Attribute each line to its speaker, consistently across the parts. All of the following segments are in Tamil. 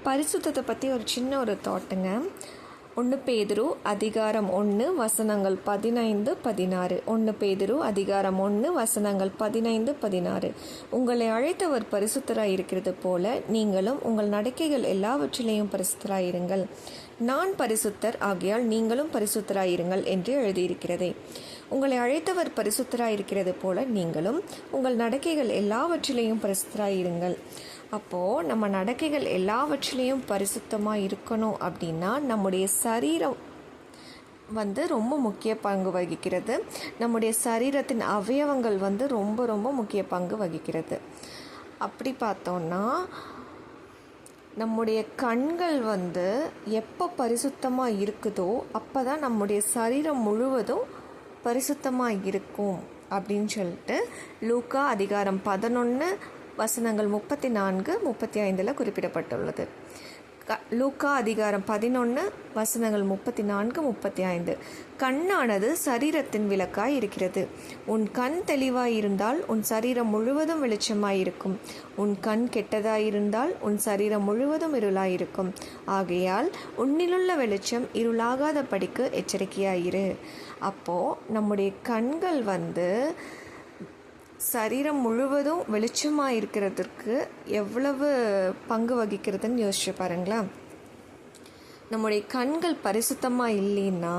Speaker 1: பரிசுத்தத்தை பற்றி ஒரு சின்ன ஒரு தாட்டுங்க. 1 பேதுரு அதிகாரம் 1 வசனங்கள் 15-16. 1 பேதுரு அதிகாரம் 1 வசனங்கள் 15-16. உங்களை அழைத்தவர் பரிசுத்தராய் இருக்கிறது போல நீங்களும் உங்கள் நடக்கைகள் எல்லாவற்றிலேயும் பரிசுத்தராயிருங்கள். நான் பரிசுத்தர் ஆகையால் நீங்களும் பரிசுத்தராயிருங்கள் என்று எழுதியிருக்கிறதே. உங்களை அழைத்தவர் பரிசுத்தராயிருக்கிறது போல நீங்களும் உங்கள் நடக்கைகள் எல்லாவற்றிலேயும் பரிசுத்தராயிருங்கள். அப்போது நம்ம நடக்கைகள் எல்லாவற்றிலையும் பரிசுத்தமாக இருக்கணும் அப்படின்னா நம்முடைய சரீரம் ரொம்ப முக்கிய பங்கு வகிக்கிறது. நம்முடைய சரீரத்தின் அவயவங்கள் ரொம்ப ரொம்ப முக்கிய பங்கு வகிக்கிறது. அப்படி பார்த்தோன்னா நம்முடைய கண்கள் எப்போ பரிசுத்தமாக இருக்குதோ அப்போ தான் நம்முடைய சரீரம் முழுவதும் பரிசுத்தமாக இருக்கும் அப்படின்னு சொல்லிட்டு லூக்கா அதிகாரம் 11 வசனங்கள் 34-35 குறிப்பிடப்பட்டுள்ளது. லூக்கா அதிகாரம் 11 வசனங்கள் 34-35. கண்ணானது சரீரத்தின் விளக்காய் இருக்கிறது. உன் கண் தெளிவாயிருந்தால் உன் சரீரம் முழுவதும் வெளிச்சமாயிருக்கும். உன் கண் கெட்டதாயிருந்தால் உன் சரீரம் முழுவதும் இருளாயிருக்கும். ஆகையால் உன்னிலுள்ள வெளிச்சம் இருளாகாத படிக்கு எச்சரிக்கையாயிரு. அப்போது நம்முடைய கண்கள் சரீரம் முழுவதும் வெளிச்சமாக இருக்கிறதுக்கு எவ்வளவு பங்கு வகிக்கிறதுன்னு யோசிச்சு பாருங்களேன். நம்முடைய கண்கள் பரிசுத்தமாக இல்லைன்னா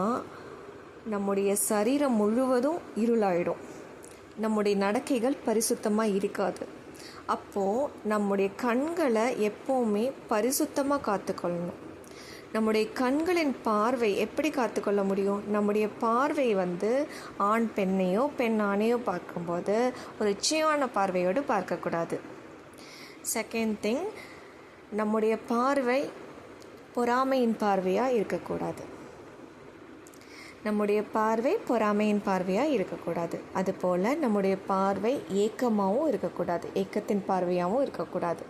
Speaker 1: நம்முடைய சரீரம் முழுவதும் இருளாயிடும். நம்முடைய நடக்கைகள் பரிசுத்தமாக இருக்காது. அப்போது நம்முடைய கண்களை எப்போவுமே பரிசுத்தமாக காத்துக்கொள்ளணும். நம்முடைய கண்களின் பார்வை எப்படி காத்துக்கொள்ள முடியும்? நம்முடைய பார்வை ஆண் பெண்ணையோ பெண் ஆணையோ பார்க்கும்போது ஒரு இச்சையான பார்வையோடு பார்க்கக்கூடாது. செகண்ட் திங், நம்முடைய பார்வை பொறாமையின் பார்வையாக இருக்கக்கூடாது. நம்முடைய பார்வை பொறாமையின் பார்வையாக இருக்கக்கூடாது. அதுபோல் நம்முடைய பார்வை ஏக்கமாகவும் இருக்கக்கூடாது, ஏக்கத்தின் பார்வையாகவும் இருக்கக்கூடாது.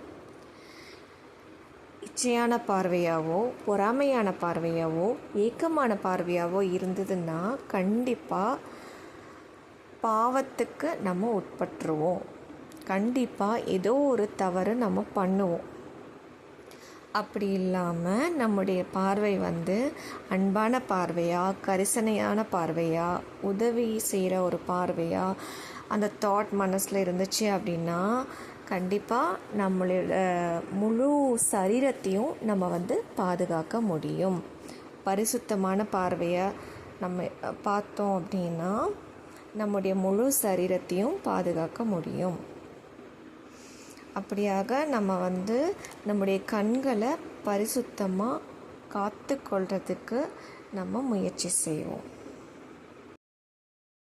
Speaker 1: இச்சையான பார்வையாவோ பொறாமையான பார்வையாவோ ஏக்கமான பார்வையாவோ இருந்ததுன்னா கண்டிப்பாக பாவத்துக்கு நம்ம உட்பட்டுருவோம். கண்டிப்பாக ஏதோ ஒரு தவறு நம்ம பண்ணுவோம். அப்படி இல்லாமல் நம்முடைய பார்வை அன்பான பார்வையா, கரிசனையான பார்வையா, உதவி செய்கிற ஒரு பார்வையா அந்த தாட் மனசில் இருந்துச்சு அப்படின்னா கண்டிப்பாக நம்மளோட முழு சரீரத்தையும் நம்ம பாதுகாக்க முடியும். பரிசுத்தமான பார்வையை நம்ம பார்த்தோம் அப்படின்னா நம்முடைய முழு சரீரத்தையும் பாதுகாக்க முடியும். அப்படியாக நம்ம நம்முடைய கண்களை பரிசுத்தமாக காத்து கொள்றதுக்கு நம்ம முயற்சி செய்வோம்.